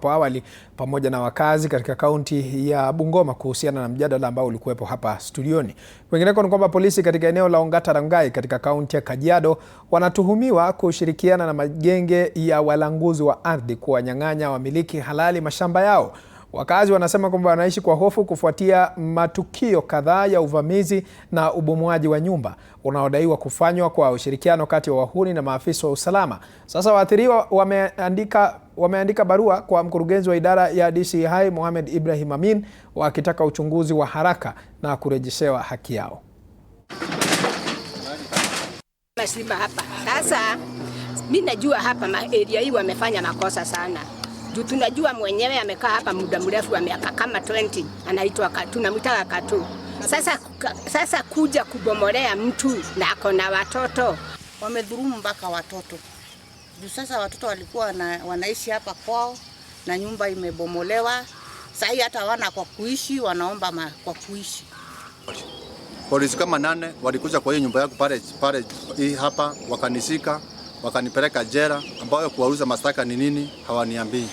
hapo awali pamoja na wakazi katika kaunti ya Bungoma kuhusiana na mjadala ambao ulikuwepo hapa studioni. Wengineko ni kwamba polisi katika eneo la Ongata Rongai katika kaunti ya Kajiado wanatuhumiwa kushirikiana na magenge ya walanguzi wa ardhi kuwanyang'anya wamiliki halali mashamba yao. Wakazi wanasema kwamba wanaishi kwa hofu kufuatia matukio kadhaa ya uvamizi na ubomoaji wa nyumba unaodaiwa kufanywa kwa ushirikiano kati ya wahuni na maafisa wa usalama. Sasa waathiriwa wameandika barua kwa mkurugenzi wa idara ya DCI Mohamed Ibrahim Amin wakitaka uchunguzi wa haraka na kurejeshewa haki yao. Hapa sasa mimi najua hapa area hii wamefanya makosa sana. Tunajua mwenyewe amekaa hapa muda mrefu wa miaka kama 20, anaitwa tunamwita Katu. Sasa kuja kubomolea mtu na ako na watoto. Wamedhulumu mpaka watoto. Sasa watoto walikuwa wanaishi hapa kwao na nyumba imebomolewa. Sasa hata hawana kwa kuishi, wanaomba kwa kuishi. Polisi kama 8 walikuja kwa hiyo nyumba yangu pale hii hapa, wakanishika wakanipeleka jela, ambayo kuwauliza mashtaka ni nini hawaniambii.